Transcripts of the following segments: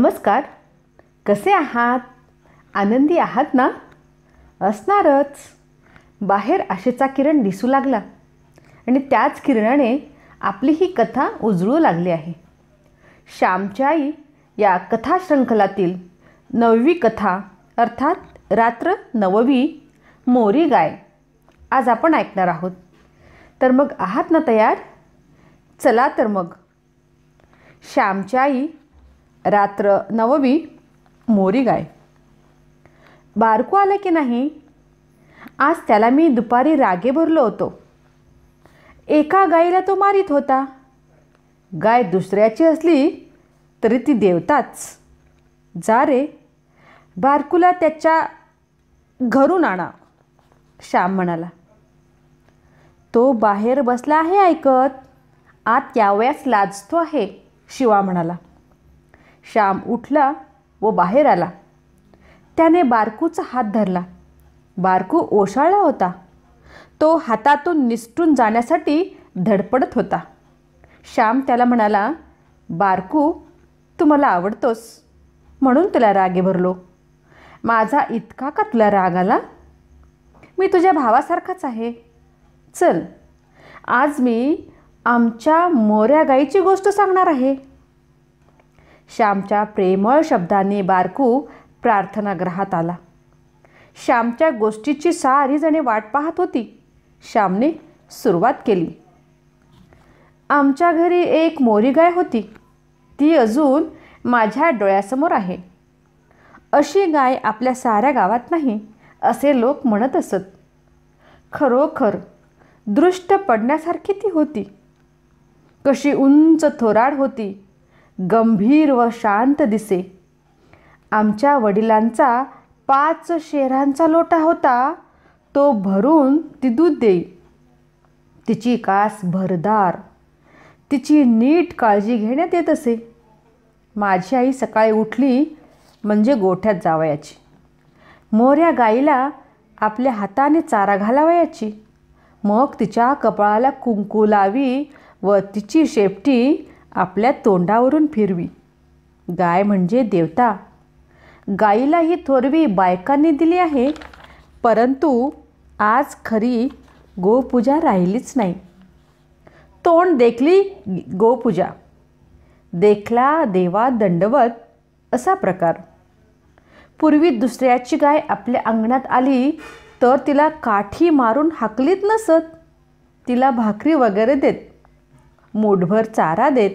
नमस्कार. कसे आहात? आनंदी आहात ना? असणारच. बाहेर आशेचा किरण दिसू लागला आणि त्याच किरणाने आपली ही कथा उजळू लागली आहे. श्यामची आई या कथाशृंखलातील 9वी कथा अर्थात रात्र 9वी मोरी गाय आज आपण ऐकणार आहोत. तर मग आहात ना तयार? चला तर मग. श्यामची आई रात्र 9वी मोरी गाय. बारकू आलं की नाही? आज त्याला मी दुपारी रागे भरलो होतो. एका गाईला तो मारीत होता. गाय दुसऱ्याची असली तरी ती देवताच. जा रे, बारकूला त्याच्या घरून आणा, श्याम म्हणाला. तो बाहेर बसला आहे ऐकत. आत यावयास लाजतो आहे, शिवा म्हणाला. श्याम उठला व बाहेर आला. त्याने बारकूचा हात धरला. बारकू ओशाळला होता. तो हातातून निसटून जाण्यासाठी धडपडत होता. श्याम त्याला म्हणाला, बारकू, तू मला आवडतोस म्हणून तुला रागे भरलो. माझा इतका का तुला राग आला? मी तुझ्या भावासारखाच आहे. चल, आज मी आमच्या मोऱ्या गाईची गोष्ट सांगणार आहे. श्यामच्या प्रेमळ शब्दांनी बारकू प्रार्थनागृहात आला. श्यामच्या गोष्टीची सारी जणे वाट पाहत होती. श्यामने सुरुवात केली. आमच्या घरी एक मोरी गाय होती. ती अजून माझ्या डोळ्यासमोर आहे. अशी गाय आपल्या साऱ्या गावात नाही असे लोक म्हणत असत. खरोखर दृष्ट पडण्यासारखी ती होती. कशी उंच थोराड होती. गंभीर व शांत दिसे. आमच्या वडिलांचा 5 शेरांचा लोटा होता. तो भरून ती दूध देई. तिची कास भरदार. तिची नीट काळजी घेण्यात येत असे. माझी आई सकाळी उठली म्हणजे गोठ्यात जावयाची. मोऱ्या गाईला आपल्या हाताने चारा घालावयाची. मग तिच्या कपाळाला कुंकू लावी व तिची शेपटी आपल्या तोंडावरून फिरवी. गाय म्हणजे देवता. गाईला ही थोरवी बायकांनी दिली आहे. परंतु आज खरी गोपूजा राहिलीच नाही. तोंड देखली गोपूजा. देखला देवा दंडवत असा प्रकार. पूर्वी दुसऱ्याची गाय आपल्या अंगणात आली तर तिला काठी मारून हाकलीत नसत. तिला भाकरी वगैरे देत. मूठभर चारा देत.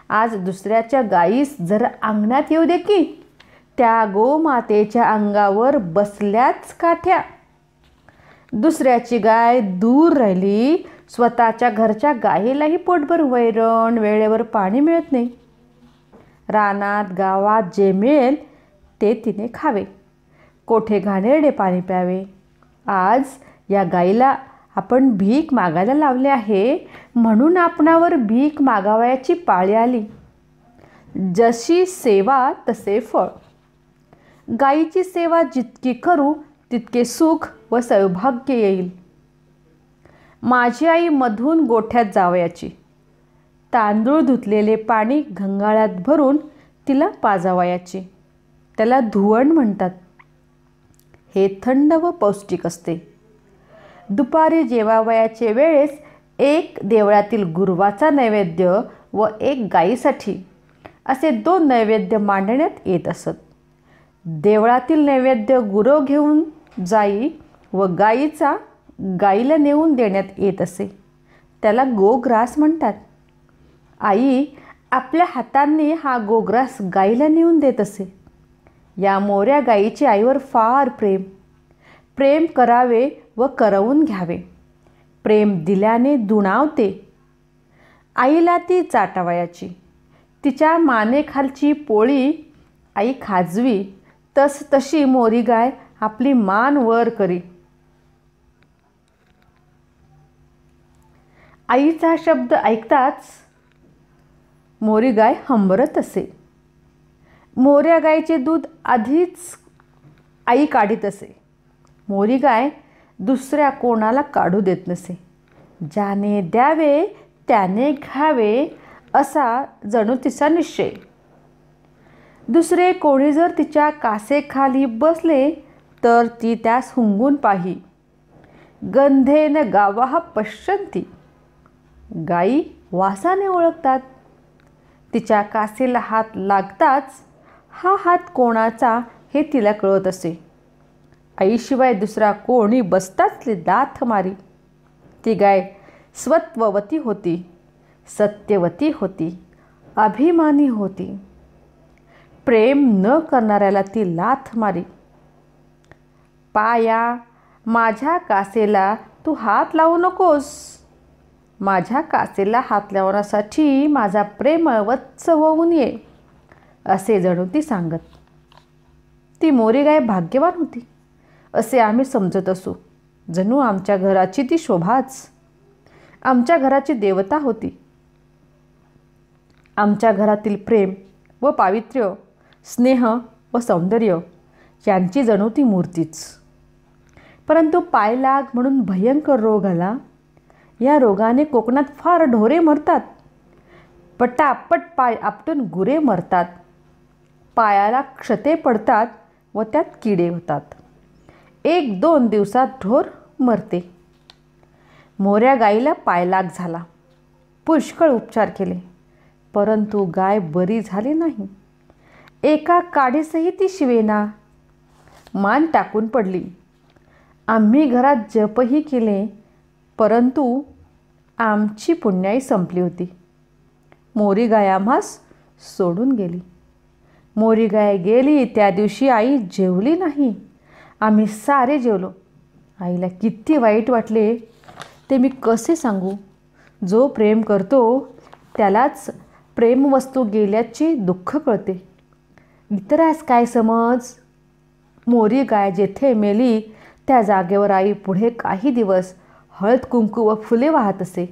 आज दुसऱ्याच्या गायीस जरा अंगणात येऊ दे की त्या गोमातेच्या अंगावर बसल्याच काठ्या. दुसऱ्याची गाय दूर राहिली. स्वतःच्या घरच्या गायीलाही पोटभर वैरण वेळेवर पाणी मिळत नाही. रानात गावात जे मिळेल ते तिने खावे. कोठे घाणेरडे पाणी प्यावे. आज या गाईला आपण भीक मागायला लावले आहे म्हणून आपणावर भीक मागावयाची पाळी आली. जशी सेवा तसे फळ. गाईची सेवा जितकी करू तितके सुख व सौभाग्य येईल. माझी आई मधून गोठ्यात जावयाची. तांदूळ धुतलेले पाणी घंगाळ्यात भरून तिला पाजावयाची. त्याला धुवण म्हणतात. हे थंड व पौष्टिक असते. दुपारी जेवावयाचे वेळेस एक देवळातील गुरवाचा नैवेद्य व एक गाईसाठी असे 2 नैवेद्य मांडण्यात येत असत. देवळातील नैवेद्य गुरव घेऊन जाई व गाईचा गाईला नेऊन देण्यात येत असे. त्याला गोग्रास म्हणतात. आई आपल्या हातांनी हा गोग्रास गाईला नेऊन देत असे. या मोऱ्या गाईचे आईवर फार प्रेम. प्रेम करावे व करवून घ्यावे. प्रेम दिल्याने दुणावते. आईला ती चाटावयाची. तिच्या मानेखालची पोळी आई खाजवी तशी मोरी गाय आपली मान वर करी. आईचा शब्द ऐकताच मोरी गाय हंबरत असे. मोऱ्या गायीचे दूध आधीच आई काढीत असे. मोरी गाय दुसऱ्या कोणाला काढू देत नसे. ज्याने द्यावे त्याने घ्यावे असा जणू तिचा निश्चय. दुसरे कोणी जर तिच्या कासेखाली बसले तर ती त्यास हुंगून पाही. गंधेन गावाः पश्यन्ति. गायी वासाने ओळखतात. तिच्या कासेला हात लागताच हा हात कोणाचा हे तिला कळत असे. आईशिवाय दुसरा कोणी बसताच दाथ मारी. ती गाय स्वत्ववती होती, सत्यवती होती, अभिमानी होती. प्रेम न करणाऱ्याला ती लाथ मारी. पाया, माझ्या कासेला तू हात लावू नकोस. माझ्या कासेला हात लावण्यासाठी माझा प्रेम वत्स होऊन ये, असे जणू ती सांगत. ती मोरी गाय भाग्यवान होती असे आम्ही समजत असू. जणू आमच्या घराची ती शोभाच, आमच्या घराची देवता होती. आमच्या घरातील प्रेम व पावित्र्य, स्नेह व सौंदर्य यांची जणू ती मूर्तीच. परंतु पायलाग म्हणून भयंकर रोग आला. या रोगाने कोकणात फार ढोरे मरतात. पटापट पाय आपटून गुरे मरतात. पायाला क्षते पडतात व त्यात किडे होतात. 1-2 दिवसात ढोर मरते. मोऱ्या गाईला पायलाग झाला. पुष्कळ उपचार केले, परंतु गाय बरी झाली नाही. एका काडीसही ती शिवेना. मान टाकून पडली. आम्ही घरात जपही केले, परंतु आमची पुण्याई संपली होती. मोरी गाय आम्हास सोडून गेली. मोरी गाय गेली त्या दिवशी आई जेवली नाही. आम्ही सारे जेवलो. आईला किती वाईट वाटले ते मी कसे सांगू. जो प्रेम करतो त्यालाच प्रेमवस्तू गेल्याची दुःख कळते. इतरास काय समज. मोरी गाय जेथे मेली त्या जागेवर आई पुढे काही दिवस हळद कुंकू व फुले वाहत असे.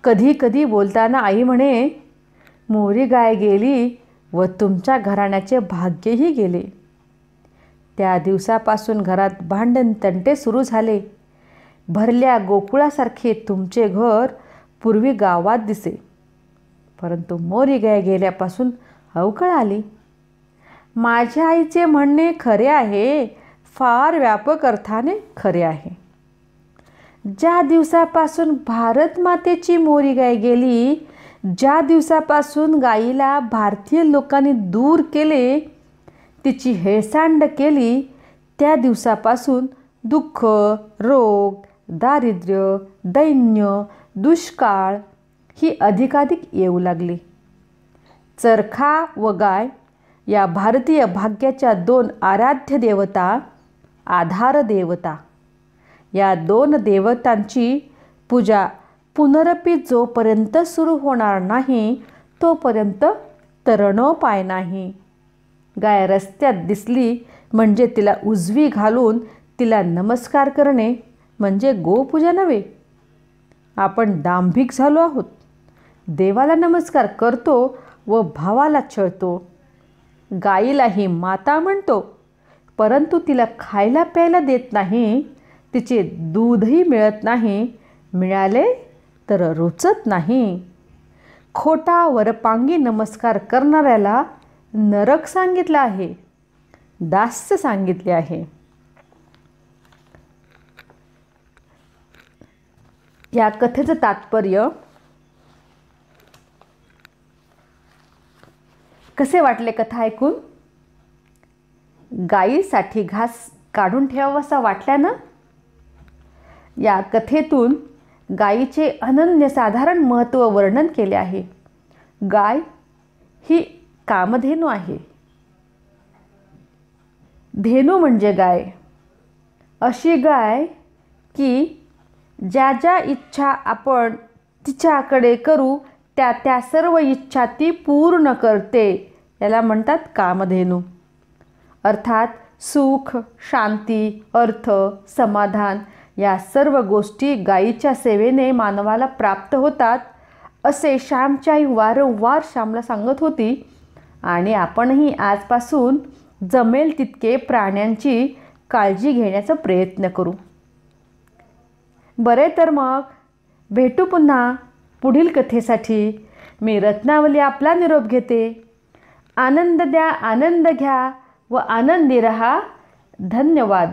कधी कधी बोलताना आई म्हणे, मोरी गाय गेली व तुमच्या घराण्याचे भाग्यही गेले. त्या दिवसापासून घरात भांडण तंटे सुरू झाले. भरल्या गोकुळासारखे तुमचे घर पूर्वी गावात दिसे, परंतु मोरी गाय गेल्यापासून अवकळ आली. माझ्या आईचे म्हणणे खरे आहे, फार व्यापक अर्थाने खरे आहे. ज्या दिवसापासून भारत मातेची मोरी गाय गेली, ज्या दिवसापासून गायीला भारतीय लोकांनी दूर केले, तिची हेळसांड केली, त्या दिवसापासून दुःख, रोग, दारिद्र्य, दैन्य, दुष्काळ ही अधिकाधिक येऊ लागली. चरखा व गाय या भारतीय भाग्याच्या 2 आराध्य देवता, आधार देवता, या 2 देवतांची पूजा पुनरपी जोपर्यंत सुरू होणार नाही तोपर्यंत तरणोपाय नाही. गाय रस्त्यात दिसली म्हणजे तिला उजवी घालून तिला नमस्कार करणे म्हणजे गोपूजा नव्हे. आपण दांभिक झालो आहोत. देवाला नमस्कार करतो व भावाला छळतो. गाईलाही माता म्हणतो, परंतु तिला खायला प्यायला देत नाही. तिचे दूधही मिळत नाही. मिळाले तर रुचत नाही. खोटा वरपांगी नमस्कार करणाऱ्याला नरक सांगितलं आहे, दास्य सांगितले आहे. या कथेचं तात्पर्य कसे वाटले कथा ऐकून? गायीसाठी घास काढून ठेवावासा वाटल्या ना? या कथेतून गायीचे अनन्यसाधारण महत्त्व वर्णन केले आहे. गाय ही कामधेनू आहे. धेनू म्हणजे गाय. अशी गाय की ज्या ज्या इच्छा आपण तिच्याकडे करू त्या त्या सर्व इच्छा ती पूर्ण करते. याला म्हणतात कामधेनू. अर्थात सुख, शांती, अर्थ, समाधान या सर्व गोष्टी गायीच्या सेवेने मानवाला प्राप्त होतात असे श्यामची आई वारंवार श्यामला सांगत होती. आणि आपणही आजपासून जमेल तितके प्राण्यांची काळजी घेण्याचा प्रयत्न करू. बरे तर मग भेटू पुन्हा पुढील कथेसाठी. मी रत्नावली आपला निरोप घेते. आनंद द्या, आनंद घ्या व आनंदी रहा. धन्यवाद.